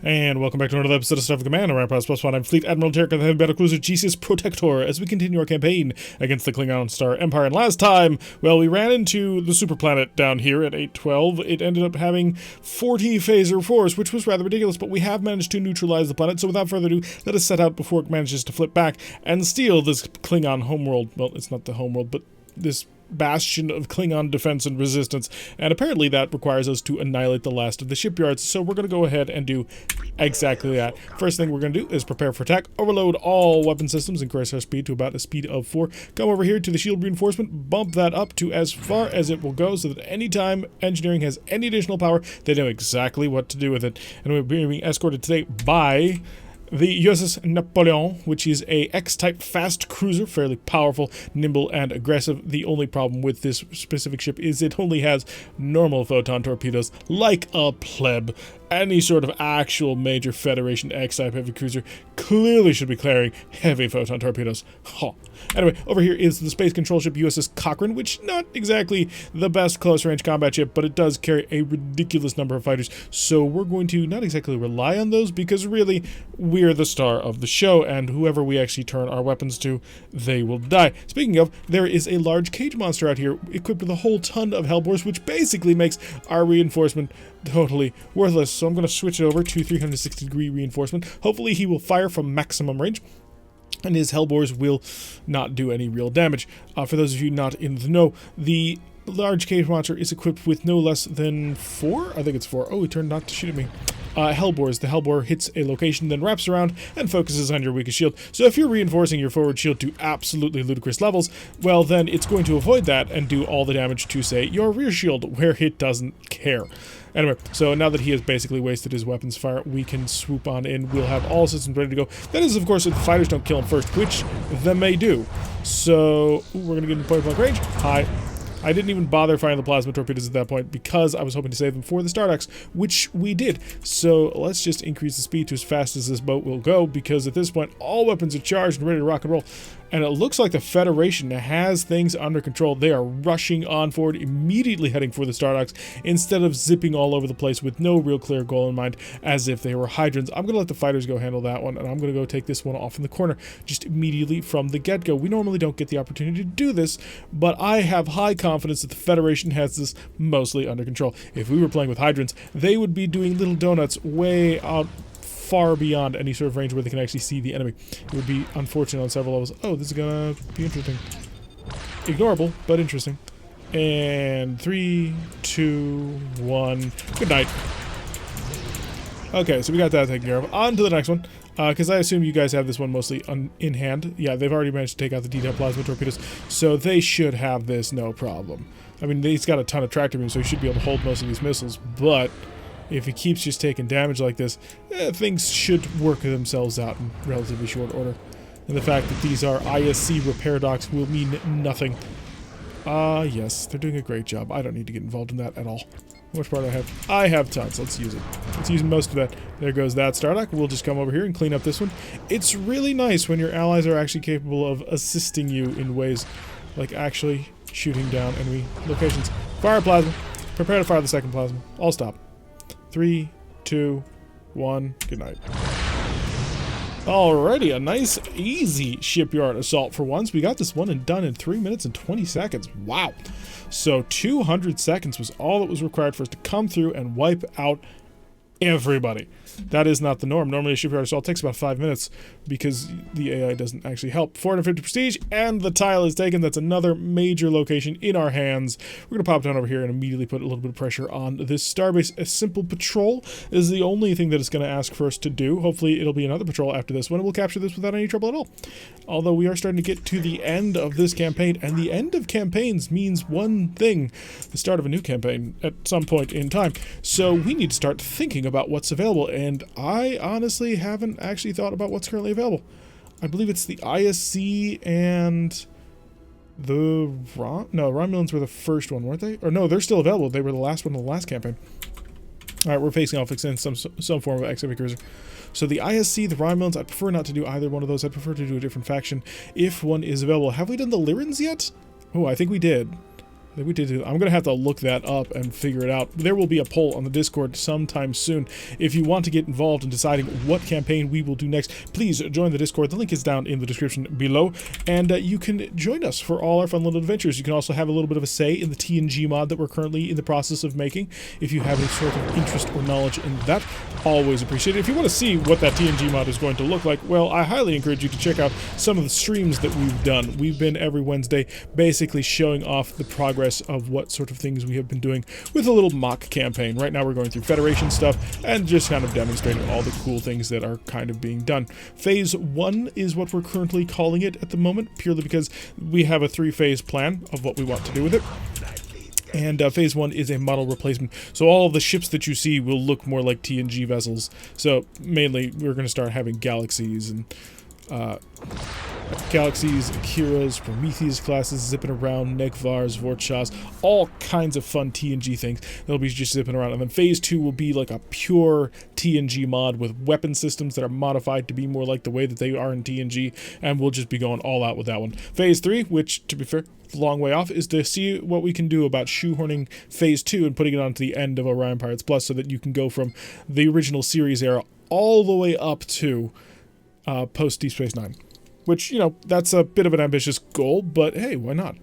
And welcome back to another episode of Starfleet Command. Orion Pirates +1. I'm Fleet Admiral Tarek of the heavy battle cruiser Jesus Protector as we continue our campaign against the Klingon Star Empire. And last time, well, we ran into the super planet down here at 812. It ended up having 40 phaser force, which was rather ridiculous, but we have managed to neutralize the planet. So without further ado, let us set out before it manages to flip back and steal this Klingon homeworld. Well, it's not the homeworld, but this bastion of Klingon defense and resistance, and apparently that requires us to annihilate the last of the shipyards, so we're going to go ahead and do exactly that. First thing we're going to do is prepare for attack, overload all weapon systems, increase our speed to about a speed of 4, come over here to the shield reinforcement, bump that up to as far as it will go, so that anytime engineering has any additional power, they know exactly what to do with it. And we're being escorted today by the USS Napoleon, which is a X-type fast cruiser, fairly powerful, nimble, and aggressive. The only problem with this specific ship is it only has normal photon torpedoes, like a pleb. Any sort of actual major Federation X-type heavy cruiser clearly should be carrying heavy photon torpedoes. Huh. Anyway, over here is the space control ship USS Cochrane, which not exactly the best close-range combat ship, but it does carry a ridiculous number of fighters, so we're going to not exactly rely on those, because really, we're the star of the show, and whoever we actually turn our weapons to, they will die. Speaking of, there is a large cage monster out here, equipped with a whole ton of hellbores, which basically makes our reinforcement totally worthless. So I'm going to switch it over to 360-degree reinforcement. Hopefully he will fire from maximum range, and his hellbores will not do any real damage. For those of you not in the know, the large cage monster is equipped with no less than 4? I think it's 4. Oh, he turned not to shoot at me. Hellbores. The hellbore hits a location, then wraps around and focuses on your weakest shield. So if you're reinforcing your forward shield to absolutely ludicrous levels, well then it's going to avoid that and do all the damage to, say, your rear shield, where it doesn't care. Anyway, so now that he has basically wasted his weapons fire, we can swoop on in. We'll have all systems ready to go. That is, of course, if the fighters don't kill him first, which they may do. So, we're going to get into point-blank range. Hi. I didn't even bother firing the plasma torpedoes at that point because I was hoping to save them for the Stardocks, which we did. So let's just increase the speed to as fast as this boat will go, because at this point all weapons are charged and ready to rock and roll. And it looks like the Federation has things under control. They are rushing on forward, immediately heading for the Stardocks, instead of zipping all over the place with no real clear goal in mind, as if they were hydrants. I'm going to let the fighters go handle that one, and I'm going to go take this one off in the corner, just immediately from the get-go. We normally don't get the opportunity to do this, but I have high confidence that the Federation has this mostly under control. If we were playing with hydrants, they would be doing little donuts way out far beyond any sort of range where they can actually see the enemy. It would be unfortunate on several levels. Oh, this is gonna be interesting. Ignorable, but interesting. And 3, 2, 1. Good night. Okay, so we got that taken care of. On to the next one. Because I assume you guys have this one mostly in hand. Yeah, they've already managed to take out the D-type plasma torpedoes, so they should have this no problem. I mean, he's got a ton of tractor beams, so he should be able to hold most of these missiles, but if he keeps just taking damage like this, things should work themselves out in relatively short order. And the fact that these are ISC repair docks will mean nothing. Yes, they're doing a great job. I don't need to get involved in that at all. How much part do I have? I have tons. Let's use it. Let's use most of that. There goes that Stardock. We'll just come over here and clean up this one. It's really nice when your allies are actually capable of assisting you in ways like actually shooting down enemy locations. Fire plasma. Prepare to fire the second plasma. I'll stop. 3, 2, 1. Good night. Alrighty, a nice, easy shipyard assault for once. We got this one and done in 3 minutes and 20 seconds. Wow. So 200 seconds was all that was required for us to come through and wipe out everybody. That is not the norm. Normally a shipyard assault takes about 5 minutes because the AI doesn't actually help. 450 prestige, and the tile is taken. That's another major location in our hands. We're going to pop down over here and immediately put a little bit of pressure on this starbase. A simple patrol is the only thing that it's going to ask for us to do. Hopefully it'll be another patrol after this one, and we'll capture this without any trouble at all. Although we are starting to get to the end of this campaign, and the end of campaigns means one thing: the start of a new campaign at some point in time. So we need to start thinking about what's available, and I honestly haven't actually thought about what's currently available. I believe it's the ISC and the Romulans were the first one, weren't they? Or no, they're still available. They were the last one in the last campaign. Alright, we're facing off against some form of X-heavy cruiser. So the ISC, the Romulans, I'd prefer not to do either one of those. I'd prefer to do a different faction if one is available. Have we done the Lyrans yet? Oh, I think we did. We did. I'm gonna have to look that up and figure it out. There will be a poll on the Discord sometime soon. If you want to get involved in deciding what campaign we will do next, please join the Discord. The link is down in the description below, and you can join us for all our fun little adventures. You can also have a little bit of a say in the TNG mod that we're currently in the process of making. If you have any sort of interest or knowledge in that, always appreciate it. If you want to see what that TNG mod is going to look like, well, I highly encourage you to check out some of the streams that we've done. We've been every Wednesday basically showing off the progress of what sort of things we have been doing with a little mock campaign. Right now we're going through Federation stuff and just kind of demonstrating all the cool things that are kind of being done. Phase 1 is what we're currently calling it at the moment, purely because we have a 3-phase plan of what we want to do with it. And Phase 1 is a model replacement, so all of the ships that you see will look more like TNG vessels. So mainly we're going to start having galaxies and Akiras, Prometheus classes zipping around, Nekvars, Vorchas, all kinds of fun TNG things. They'll be just zipping around. And then Phase 2 will be like a pure TNG mod with weapon systems that are modified to be more like the way that they are in TNG, and we'll just be going all out with that one. Phase 3, which, to be fair, a long way off, is to see what we can do about shoehorning Phase 2 and putting it onto the end of Orion Pirates Plus so that you can go from the original series era all the way up to post Deep Space Nine. Which, you know, that's a bit of an ambitious goal, but hey, why not?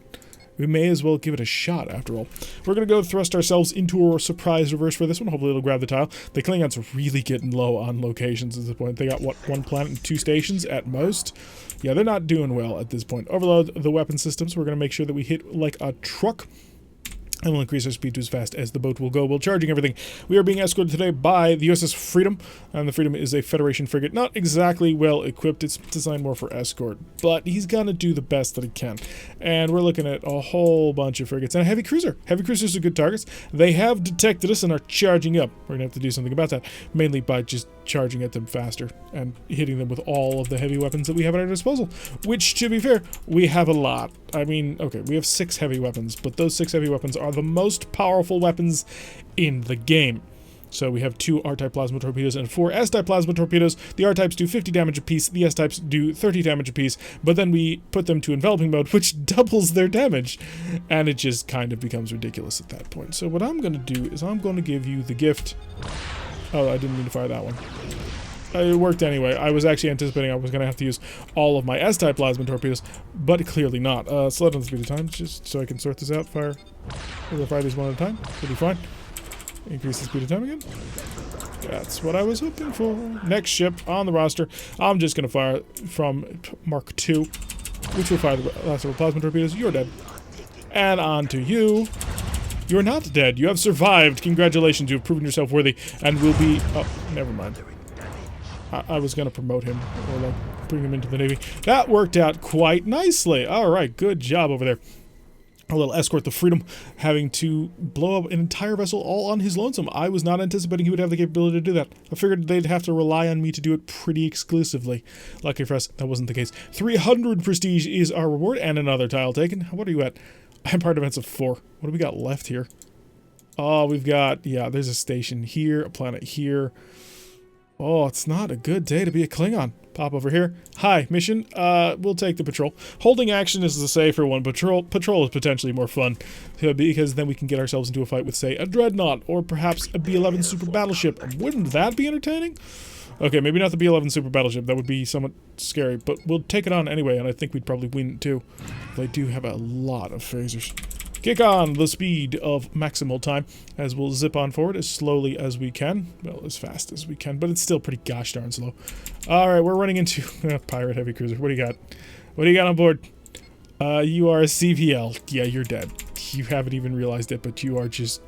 We may as well give it a shot, after all. We're going to go thrust ourselves into a surprise reverse for this one. Hopefully it'll grab the tile. The Klingons are really getting low on locations at this point. They got, what, 1 planet and 2 stations at most? Yeah, they're not doing well at this point. Overload the weapon systems. We're going to make sure that we hit like a truck. And we'll increase our speed to as fast as the boat will go while charging everything. We are being escorted today by the USS Freedom, and the Freedom is a Federation frigate. Not exactly well equipped, it's designed more for escort, but he's gonna do the best that he can. And we're looking at a whole bunch of frigates and a heavy cruiser. Heavy cruisers are good targets. They have detected us and are charging up. We're gonna have to do something about that, mainly by just charging at them faster and hitting them with all of the heavy weapons that we have at our disposal, which, to be fair, we have a lot. I mean, okay, we have 6 heavy weapons, but those 6 heavy weapons are the most powerful weapons in the game. So we have 2 R-type plasma torpedoes and 4 S-type plasma torpedoes. The R-types do 50 damage apiece, the S-types do 30 damage apiece, but then we put them to enveloping mode, which doubles their damage, and it just kind of becomes ridiculous at that point. So what I'm going to do is I'm going to give you the gift. Oh, I didn't mean to fire that one. It worked anyway. I was actually anticipating I was going to have to use all of my S-type plasma torpedoes, but clearly not. Slow down the speed of time, just so I can sort this out. Fire. We're going to fire these one at a time. It'll be fine. Increase the speed of time again. That's what I was hoping for. Next ship on the roster. I'm just going to fire from Mark II, which will fire the last several plasma torpedoes. You're dead. And on to you. You're not dead. You have survived. Congratulations. You have proven yourself worthy and will be... Oh, never mind. I was going to promote him or like bring him into the Navy. That worked out quite nicely. All right, good job over there. A little escort the Freedom, having to blow up an entire vessel all on his lonesome. I was not anticipating he would have the capability to do that. I figured they'd have to rely on me to do it pretty exclusively. Lucky for us, that wasn't the case. 300 prestige is our reward and another tile taken. What are you at? Empire Defense of 4. What do we got left here? Oh, we've got, yeah, there's a station here, a planet here. Oh, it's not a good day to be a Klingon. Pop over here. Hi, mission. We'll take the patrol. Holding action is the safer one. Patrol is potentially more fun, because then we can get ourselves into a fight with, say, a Dreadnought, or perhaps a B-11 super battleship. Wouldn't that be entertaining? Okay, maybe not the B-11 super battleship. That would be somewhat scary, but we'll take it on anyway, and I think we'd probably win it too. They do have a lot of phasers. Kick on the speed of maximal time as we'll zip on forward as slowly as we can. Well, as fast as we can, but it's still pretty gosh darn slow. Alright, we're running into pirate heavy cruiser. What do you got? What do you got on board? You are a CVL. Yeah, you're dead. You haven't even realized it, but you are just...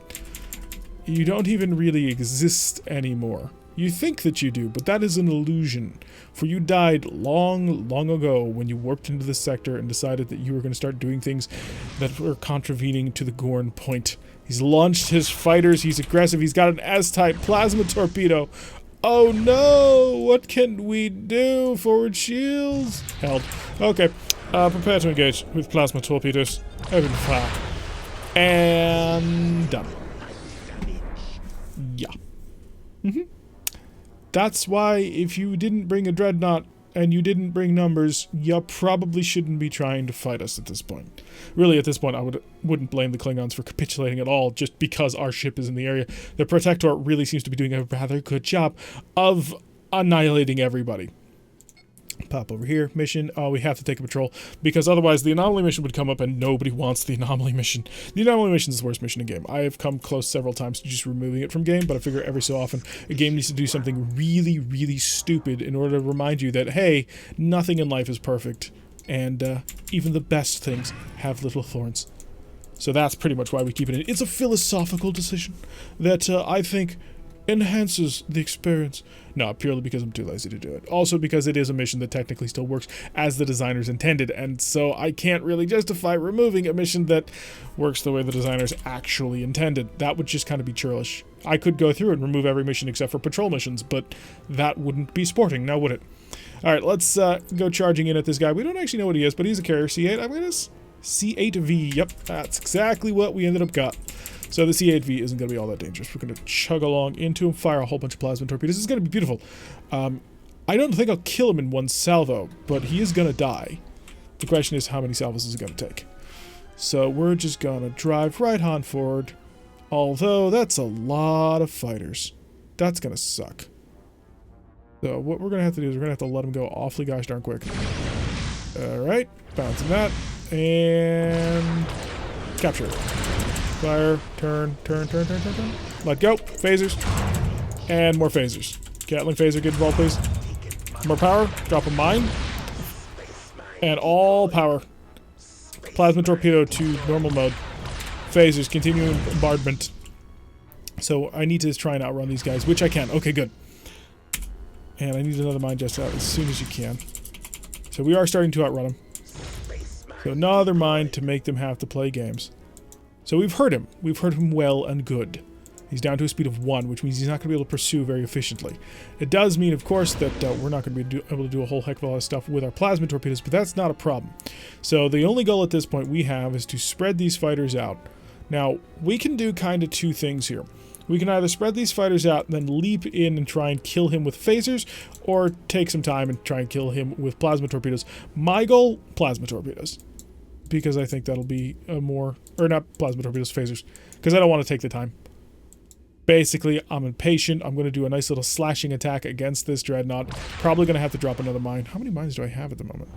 You don't even really exist anymore. You think that you do, but that is an illusion. For you died long, long ago when you warped into this sector and decided that you were going to start doing things that were contravening to the Gorn point. He's launched his fighters, he's aggressive, he's got an S-type plasma torpedo. Oh no! What can we do? Forward shields? Held. Okay. Prepare to engage with plasma torpedoes. Open fire. And done. Yeah. That's why if you didn't bring a Dreadnought, and you didn't bring numbers, you probably shouldn't be trying to fight us at this point. Really, at this point, I wouldn't blame the Klingons for capitulating at all, just because our ship is in the area. The Protector really seems to be doing a rather good job of annihilating everybody. Pop over here, mission. Oh, we have to take a patrol, because otherwise the anomaly mission would come up and nobody wants the anomaly mission. The anomaly mission is the worst mission in game. I have come close several times to just removing it from game, but I figure every so often a game needs to do something really, really stupid in order to remind you that, hey, nothing in life is perfect, and even the best things have little thorns. So that's pretty much why we keep it in. It's a philosophical decision that I think enhances the experience. Not purely because I'm too lazy to do it. Also because it is a mission that technically still works as the designers intended, and so I can't really justify removing a mission that works the way the designers actually intended. That would just kind of be churlish. I could go through and remove every mission except for patrol missions, but that wouldn't be sporting, now would it? Alright, let's go charging in at this guy. We don't actually know what he is, but he's a carrier. C8, I guess? C8V, yep, that's exactly what we ended up got. So the C8V isn't going to be all that dangerous. We're going to chug along into him, fire a whole bunch of plasma torpedoes. This is going to be beautiful. I don't think I'll kill him in one salvo, but he is going to die. The question is, how many salvos is it going to take? So we're just going to drive right on forward. Although, that's a lot of fighters. That's going to suck. So what we're going to have to do is we're going to have to let him go awfully gosh darn quick. Alright, bouncing that. And capture. Fire, turn. Let go. Phasers. And more phasers. Gatling phaser, get involved, please. More power. Drop a mine. And all power. Plasma torpedo to normal mode. Phasers, continuing bombardment. So I need to try and outrun these guys, which I can. Okay, good. And I need another mine just out as soon as you can. So we are starting to outrun them. So another mine to make them have to play games. So we've hurt him. We've hurt him well and good. He's down to a speed of 1, which means he's not going to be able to pursue very efficiently. It does mean, of course, that we're not going to be able to do a whole heck of a lot of stuff with our plasma torpedoes, but that's not a problem. So the only goal at this point we have is to spread these fighters out. Now, we can do kind of two things here. We can either spread these fighters out and then leap in and try and kill him with phasers, or take some time and try and kill him with plasma torpedoes. My goal, plasma torpedoes. Because I think that'll be a more... Or not plasma torpedoes, phasers. Because I don't want to take the time. Basically, I'm impatient. I'm going to do a nice little slashing attack against this dreadnought. Probably going to have to drop another mine. How many mines do I have at the moment?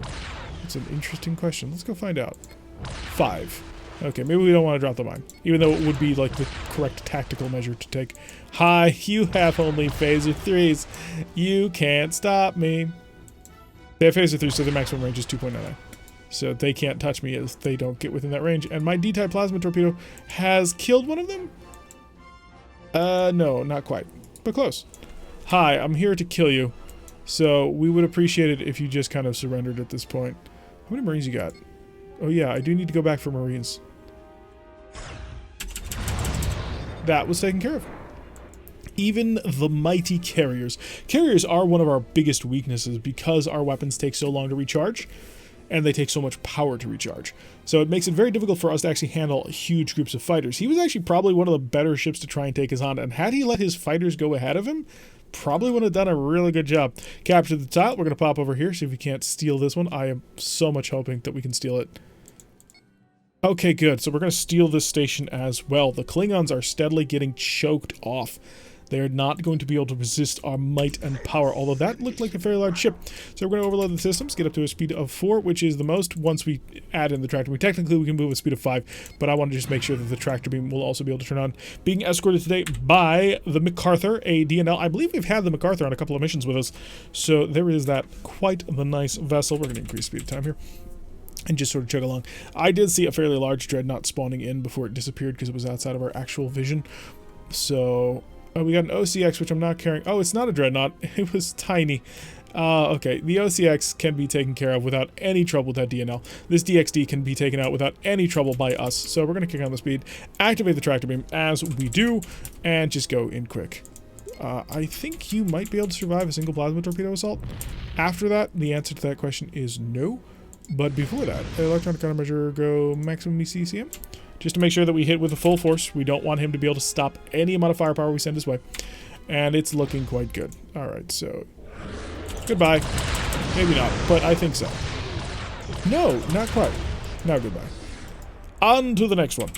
That's an interesting question. Let's go find out. 5. Okay, maybe we don't want to drop the mine. Even though it would be like the correct tactical measure to take. Hi, you have only phaser 3s. You can't stop me. They have phaser 3, so their maximum range is 2.99. So they can't touch me as they don't get within that range. And my D-type plasma torpedo has killed one of them? No, not quite. But close. Hi, I'm here to kill you. So we would appreciate it if you just kind of surrendered at this point. How many Marines you got? Oh yeah, I do need to go back for Marines. That was taken care of. Even the mighty carriers. Carriers are one of our biggest weaknesses because our weapons take so long to recharge. And they take so much power to recharge. So it makes it very difficult for us to actually handle huge groups of fighters. He was actually probably one of the better ships to try and take us on, and had he let his fighters go ahead of him, probably would have done a really good job. Capture the tile. We're going to pop over here, see if we can't steal this one. I am so much hoping that we can steal it. Okay, good. So we're going to steal this station as well. The Klingons are steadily getting choked off. They're not going to be able to resist our might and power, although that looked like a fairly large ship. So we're going to overload the systems, get up to a speed of 4, which is the most once we add in the tractor beam. Technically, we can move at a speed of 5, but I want to just make sure that the tractor beam will also be able to turn on. Being escorted today by the MacArthur, a DNL. I believe we've had the MacArthur on a couple of missions with us, so there is that. Quite the nice vessel. We're going to increase speed of time here. And just sort of chug along. I did see a fairly large dreadnought spawning in before it disappeared because it was outside of our actual vision. So... Oh, we got an OCX, which I'm not carrying. Oh, it's not a dreadnought. It was tiny. Okay, the OCX can be taken care of without any trouble with that DNL. This DXD can be taken out without any trouble by us. So we're going to kick on the speed, activate the tractor beam as we do, and just go in quick. I think you might be able to survive a single plasma torpedo assault. After that, the answer to that question is no. But before that, electronic countermeasure go maximum ECCM. Just to make sure that we hit with a full force. We don't want him to be able to stop any amount of firepower we send his way. And it's looking quite good. Alright, so... Goodbye. Maybe not, but I think so. No, not quite. Now goodbye. On to the next one.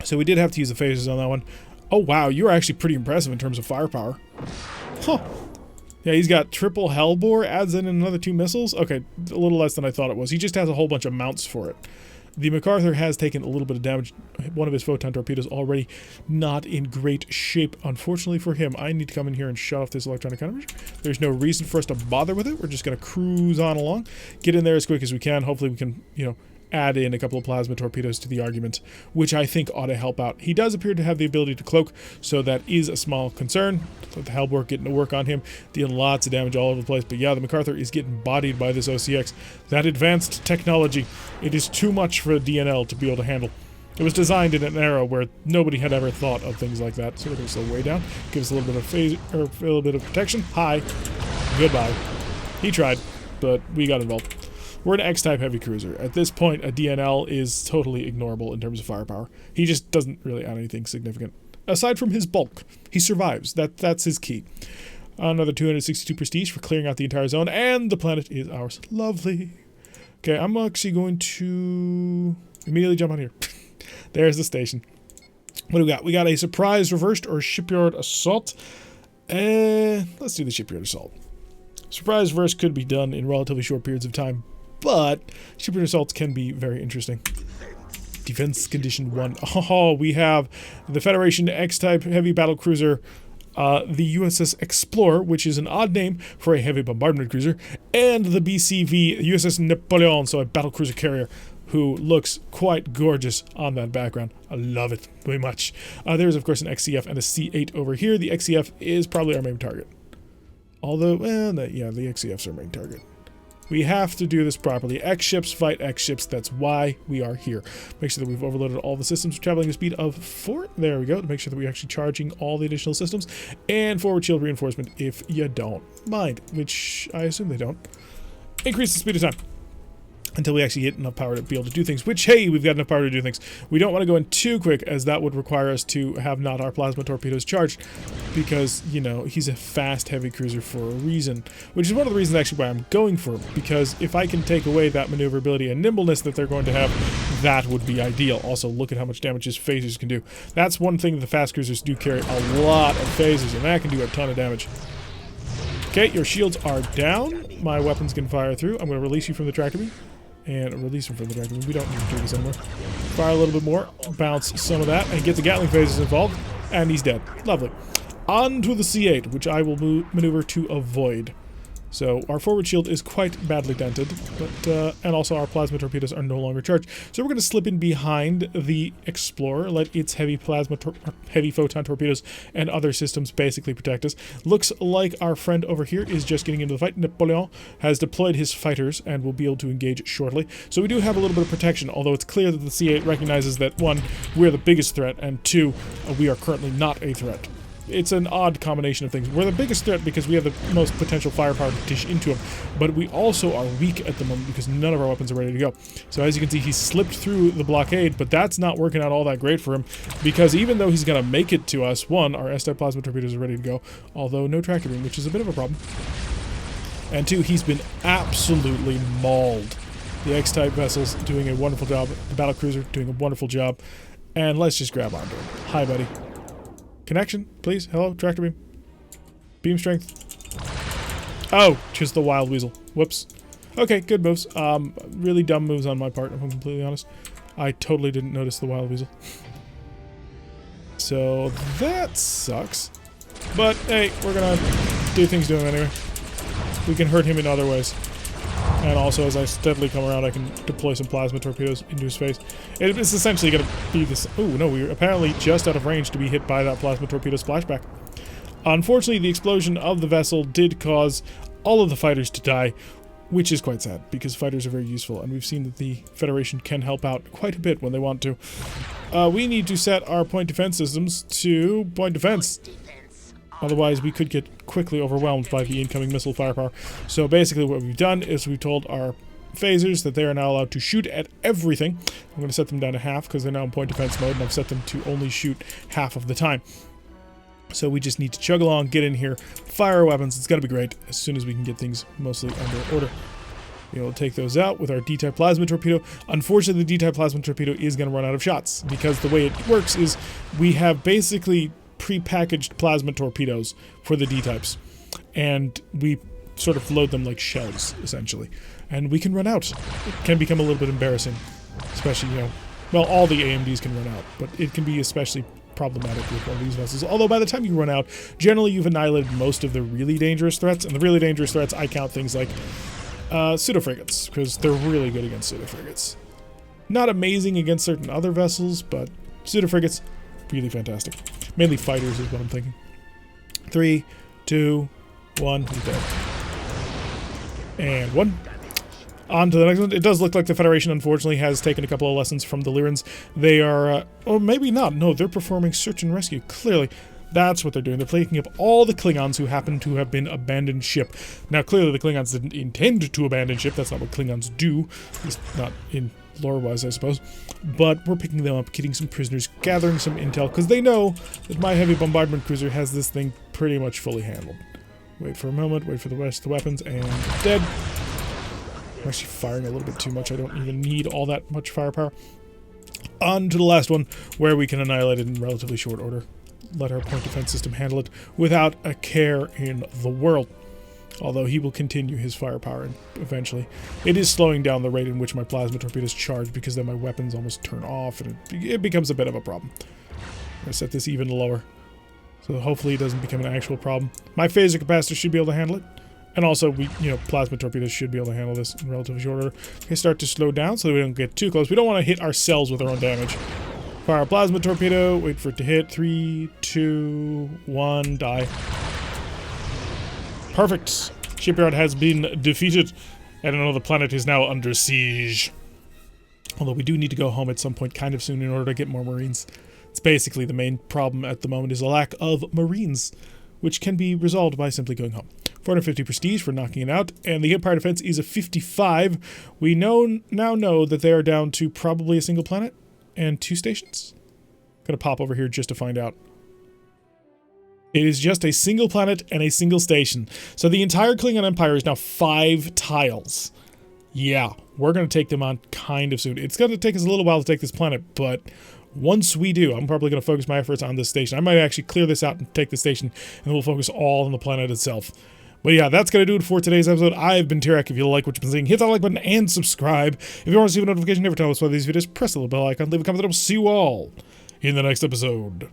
So we did have to use the phasers on that one. Oh wow, you're actually pretty impressive in terms of firepower. Huh. Yeah, he's got triple Hellbore, adds in another 2 missiles. Okay, a little less than I thought it was. He just has a whole bunch of mounts for it. The MacArthur has taken a little bit of damage. One of his photon torpedoes already not in great shape. Unfortunately for him, I need to come in here and shut off this electronic countermeasure. There's no reason for us to bother with it. We're just going to cruise on along. Get in there as quick as we can. Hopefully we can, you know, add in a couple of plasma torpedoes to the argument, which I think ought to help out. He does appear to have the ability to cloak, so that is a small concern. Let the Hellbore getting to work on him, dealing lots of damage all over the place. But yeah, the MacArthur is getting bodied by this OCX. That advanced technology, it is too much for a DNL to be able to handle. It was designed in an era where nobody had ever thought of things like that. So we're going to slow way down, give us a little bit of phase, or a little bit of protection. Hi, goodbye. He tried, but we got involved. We're an X-type heavy cruiser. At this point, a DNL is totally ignorable in terms of firepower. He just doesn't really add anything significant. Aside from his bulk, he survives. That's his key. Another 262 prestige for clearing out the entire zone, and the planet is ours. Lovely. Okay, I'm actually going to immediately jump on here. There's the station. What do we got? We got a surprise reversed or shipyard assault. Let's do the shipyard assault. Surprise reverse could be done in relatively short periods of time, but shipyard assaults can be very interesting. Defense Condition 1. Oh, we have the Federation X-type heavy battle cruiser, the USS Explorer, which is an odd name for a heavy bombardment cruiser, and the BCV USS Napoleon, so a battle cruiser carrier, who looks quite gorgeous on that background. I love it very much. There's, of course, an XCF and a C8 over here. The XCF is probably our main target. Although, well, yeah, the XCF's our main target. We have to do this properly. X ships fight X ships. That's why we are here. Make sure that we've overloaded all the systems, traveling at a speed of 4. There we go. To make sure that we're actually charging all the additional systems. And forward shield reinforcement if you don't mind, which I assume they don't. Increase the speed of time until we actually get enough power to be able to do things, which, hey, we've got enough power to do things. We don't want to go in too quick, as that would require us to have not our plasma torpedoes charged, because, you know, he's a fast heavy cruiser for a reason, which is one of the reasons actually why I'm going for him, because if I can take away that maneuverability and nimbleness that they're going to have, that would be ideal. Also, look at how much damage his phasers can do. That's one thing that the fast cruisers do carry, a lot of phasers, and that can do a ton of damage. Okay, your shields are down. My weapons can fire through. I'm going to release you from the tractor beam. And release him from the tractor beam. We don't need to do this anymore. Fire a little bit more. Bounce some of that. And get the Gatling phasers involved. And he's dead. Lovely. On to the C8, which I will maneuver to avoid. So our forward shield is quite badly dented, but and also our plasma torpedoes are no longer charged. So we're going to slip in behind the Explorer, let its heavy photon torpedoes and other systems basically protect us. Looks like our friend over here is just getting into the fight. Napoleon has deployed his fighters and will be able to engage shortly. So we do have a little bit of protection, although it's clear that the C8 recognizes that, 1, we're the biggest threat, and 2, we are currently not a threat. It's an odd combination of things. We're the biggest threat because we have the most potential firepower to dish into him, but we also are weak at the moment because none of our weapons are ready to go. So as you can see, he slipped through the blockade, but that's not working out all that great for him, because even though he's going to make it to us, 1, our S-type plasma torpedoes are ready to go, although no tractor beam, which is a bit of a problem. And 2, he's been absolutely mauled. The X-type vessels doing a wonderful job, the battle cruiser doing a wonderful job, and let's just grab onto him. Hi, buddy. Connection, please. Hello, tractor beam. Beam strength. Oh, just the wild weasel. Whoops. Okay, good moves. Really dumb moves on my part, if I'm completely honest. I totally didn't notice the wild weasel. So, that sucks. But, hey, we're gonna do things to him anyway. We can hurt him in other ways. And also, as I steadily come around, I can deploy some plasma torpedoes into his face. It's essentially going to be this... Oh, no, we were apparently just out of range to be hit by that plasma torpedo splashback. Unfortunately, the explosion of the vessel did cause all of the fighters to die, which is quite sad, because fighters are very useful, and we've seen that the Federation can help out quite a bit when they want to. We need to set our point defense systems to point defense. Otherwise, we could get quickly overwhelmed by the incoming missile firepower. So basically what we've done is we've told our phasers that they are now allowed to shoot at everything. I'm going to set them down to half because they're now in point defense mode, and I've set them to only shoot half of the time. So we just need to chug along, get in here, fire our weapons. It's going to be great as soon as we can get things mostly under order. We'll take those out with our D-type plasma torpedo. Unfortunately, the D-type plasma torpedo is going to run out of shots because the way it works is we have basically pre-packaged plasma torpedoes for the D-types, and we sort of load them like shells, essentially. And we can run out. It can become a little bit embarrassing, especially, well, all the AMDs can run out, but it can be especially problematic with one of these vessels. Although by the time you run out, generally you've annihilated most of the really dangerous threats, and the really dangerous threats, I count things like pseudo-frigates, because they're really good against pseudo-frigates. Not amazing against certain other vessels, but pseudo-frigates, really fantastic. Mainly fighters is what I'm thinking. 3, 2, 1, he's dead. And 1. On to the next one. It does look like the Federation, unfortunately, has taken a couple of lessons from the Lyrans. They are, or maybe not. No, they're performing search and rescue. Clearly, that's what they're doing. They're picking up all the Klingons who happen to have been abandoned ship. Now, clearly, the Klingons didn't intend to abandon ship. That's not what Klingons do. At least not in lore-wise, I suppose. But we're picking them up, getting some prisoners, gathering some intel, because they know that my heavy bombardment cruiser has this thing pretty much fully handled. Wait for a moment, wait for the rest of the weapons, and dead. I'm actually firing a little bit too much. I don't even need all that much firepower. On to the last one, where we can annihilate it in relatively short order. Let our point defense system handle it without a care in the world. Although he will continue his firepower eventually. It is slowing down the rate in which my plasma torpedoes charge, because then my weapons almost turn off, and it becomes a bit of a problem. I'm going to set this even lower, so hopefully it doesn't become an actual problem. My phaser capacitor should be able to handle it. And also, plasma torpedoes should be able to handle this in relatively short order. Okay, start to slow down so that we don't get too close. We don't want to hit ourselves with our own damage. Fire a plasma torpedo, wait for it to hit. 3, 2, 1, die. Perfect. Shipyard has been defeated, and another planet is now under siege. Although we do need to go home at some point kind of soon in order to get more Marines. It's basically the main problem at the moment is a lack of Marines, which can be resolved by simply going home. 450 prestige for knocking it out, and the Empire defense is a 55. We now know that they are down to probably a single planet and 2 stations. Gonna pop over here just to find out. It is just a single planet and a single station. So the entire Klingon Empire is now 5 tiles. Yeah, we're gonna take them on kind of soon. It's gonna take us a little while to take this planet, but once we do, I'm probably going to focus my efforts on this station. I might actually clear this out and take the station, and we'll focus all on the planet itself. But yeah, that's going to do it for today's episode. I've been Mirak. If you like what you've been seeing, hit that like button and subscribe. If you want to receive a notification every time I post these videos, press the little bell icon, leave a comment, and I'll see you all in the next episode.